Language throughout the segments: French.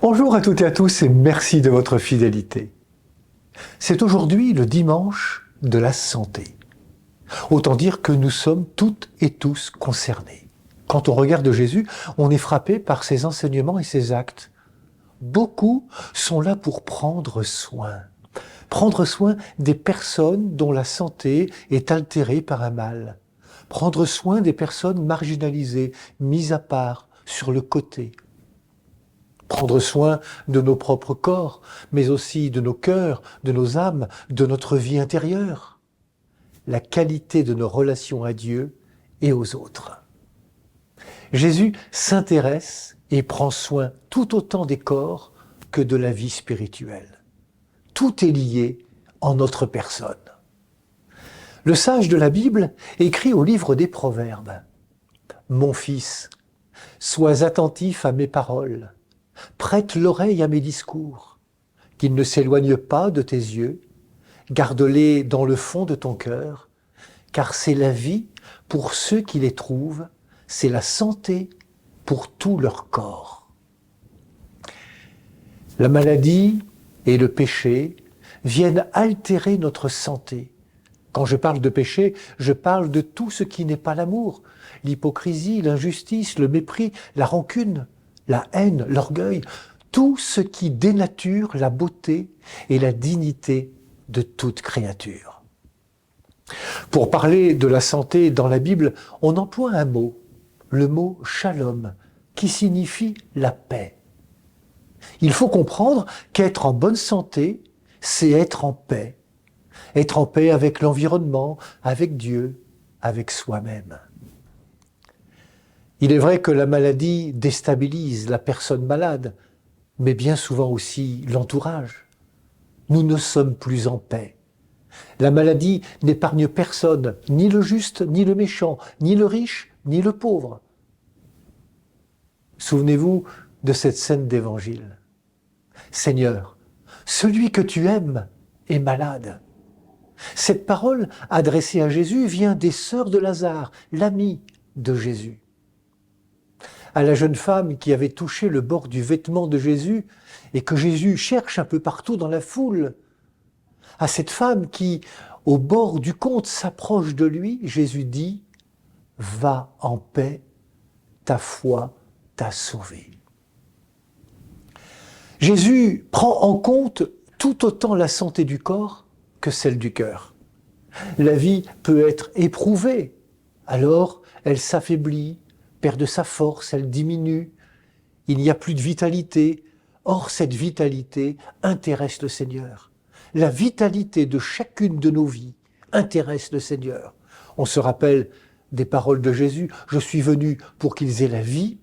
Bonjour à toutes et à tous et merci de votre fidélité. C'est aujourd'hui le dimanche de la santé. Autant dire que nous sommes toutes et tous concernés. Quand on regarde Jésus, on est frappé par ses enseignements et ses actes. Beaucoup sont là pour prendre soin. Prendre soin des personnes dont la santé est altérée par un mal. Prendre soin des personnes marginalisées, mises à part, sur le côté. Prendre soin de nos propres corps, mais aussi de nos cœurs, de nos âmes, de notre vie intérieure. La qualité de nos relations à Dieu et aux autres. Jésus s'intéresse et prend soin tout autant des corps que de la vie spirituelle. Tout est lié en notre personne. Le sage de la Bible écrit au livre des Proverbes « Mon fils, sois attentif à mes paroles. Prête l'oreille à mes discours, qu'ils ne s'éloignent pas de tes yeux, garde-les dans le fond de ton cœur, car c'est la vie pour ceux qui les trouvent, c'est la santé pour tout leur corps. » La maladie et le péché viennent altérer notre santé. Quand je parle de péché, je parle de tout ce qui n'est pas l'amour, l'hypocrisie, l'injustice, le mépris, la rancune, la haine, l'orgueil, tout ce qui dénature la beauté et la dignité de toute créature. Pour parler de la santé dans la Bible, on emploie un mot, le mot « shalom », qui signifie la paix. Il faut comprendre qu'être en bonne santé, c'est être en paix. Être en paix avec l'environnement, avec Dieu, avec soi-même. Il est vrai que la maladie déstabilise la personne malade, mais bien souvent aussi l'entourage. Nous ne sommes plus en paix. La maladie n'épargne personne, ni le juste, ni le méchant, ni le riche, ni le pauvre. Souvenez-vous de cette scène d'évangile. Seigneur, celui que tu aimes est malade. Cette parole adressée à Jésus vient des sœurs de Lazare, l'ami de Jésus. À la jeune femme qui avait touché le bord du vêtement de Jésus et que Jésus cherche un peu partout dans la foule. À cette femme qui, au bord du comte, s'approche de lui, Jésus dit « Va en paix, ta foi t'a sauvé ». Jésus prend en compte tout autant la santé du corps que celle du cœur. La vie peut être éprouvée, alors elle s'affaiblit, perd de sa force, elle diminue, il n'y a plus de vitalité. Or, cette vitalité intéresse le Seigneur. La vitalité de chacune de nos vies intéresse le Seigneur. On se rappelle des paroles de Jésus, « Je suis venu pour qu'ils aient la vie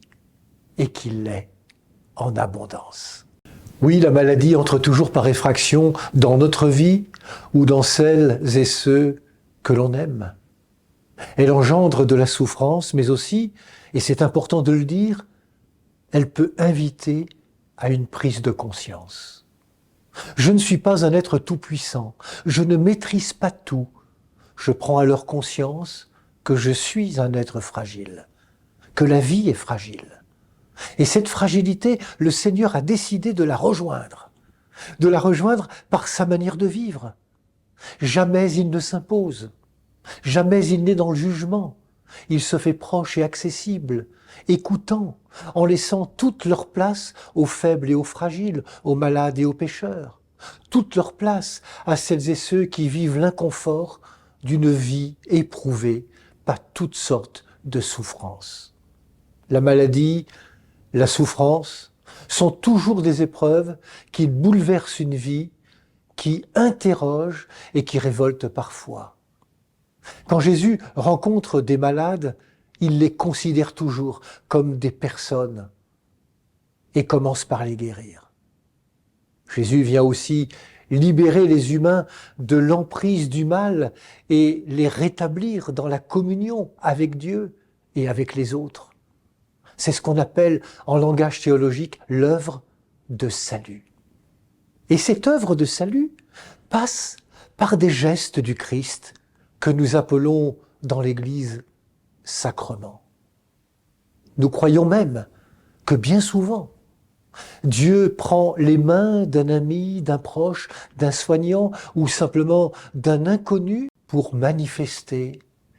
et qu'ils l'aient en abondance ». Oui, la maladie entre toujours par effraction dans notre vie ou dans celles et ceux que l'on aime. Elle engendre de la souffrance, mais aussi, et c'est important de le dire, elle peut inviter à une prise de conscience. Je ne suis pas un être tout-puissant, je ne maîtrise pas tout. Je prends alors conscience que je suis un être fragile, que la vie est fragile. Et cette fragilité, le Seigneur a décidé de la rejoindre par sa manière de vivre. Jamais il ne s'impose. Jamais il n'est dans le jugement. Il se fait proche et accessible, écoutant, en laissant toute leur place aux faibles et aux fragiles, aux malades et aux pécheurs. Toute leur place à celles et ceux qui vivent l'inconfort d'une vie éprouvée par toutes sortes de souffrances. La maladie, la souffrance sont toujours des épreuves qui bouleversent une vie, qui interrogent et qui révoltent parfois. Quand Jésus rencontre des malades, il les considère toujours comme des personnes et commence par les guérir. Jésus vient aussi libérer les humains de l'emprise du mal et les rétablir dans la communion avec Dieu et avec les autres. C'est ce qu'on appelle en langage théologique l'œuvre de salut. Et cette œuvre de salut passe par des gestes du Christ que nous appelons dans l'Église sacrement. Nous croyons même que bien souvent, Dieu prend les mains d'un ami, d'un proche, d'un soignant ou simplement d'un inconnu pour manifester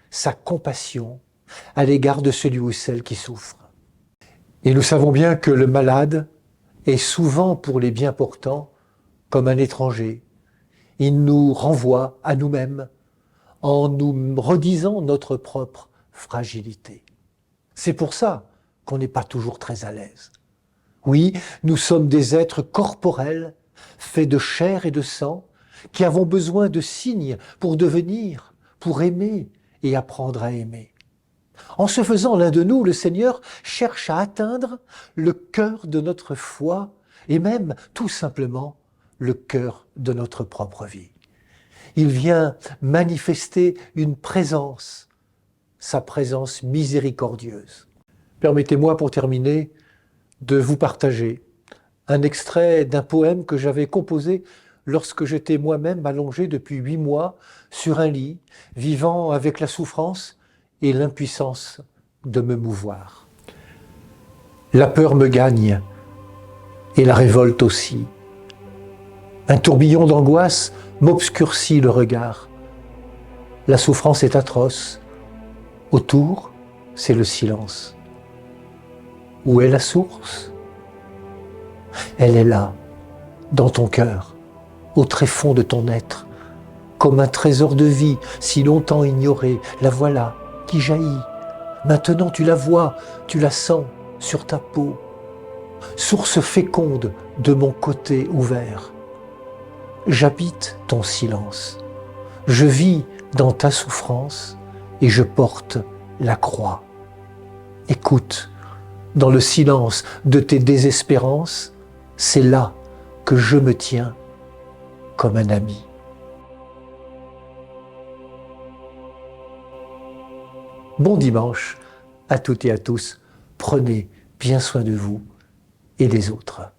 sa compassion à l'égard de celui ou celle qui souffre. Et nous savons bien que le malade est souvent pour les bien portants comme un étranger. Il nous renvoie à nous-mêmes en nous redisant notre propre fragilité. C'est pour ça qu'on n'est pas toujours très à l'aise. Oui, nous sommes des êtres corporels, faits de chair et de sang, qui avons besoin de signes pour devenir, pour aimer et apprendre à aimer. En se faisant l'un de nous, le Seigneur cherche à atteindre le cœur de notre foi et même, tout simplement, le cœur de notre propre vie. Il vient manifester une présence, sa présence miséricordieuse. Permettez-moi pour terminer de vous partager un extrait d'un poème que j'avais composé lorsque j'étais moi-même allongé depuis 8 mois sur un lit, vivant avec la souffrance et l'impuissance de me mouvoir. La peur me gagne et la révolte aussi. Un tourbillon d'angoisse m'obscurcit le regard. La souffrance est atroce. Autour, c'est le silence. Où est la source? Elle est là, dans ton cœur, au tréfonds de ton être, comme un trésor de vie si longtemps ignoré. La voilà qui jaillit. Maintenant tu la vois, tu la sens sur ta peau. Source féconde de mon côté ouvert. J'habite ton silence. Je vis dans ta souffrance et je porte la croix. Écoute, dans le silence de tes désespérances, c'est là que je me tiens comme un ami. Bon dimanche à toutes et à tous. Prenez bien soin de vous et des autres.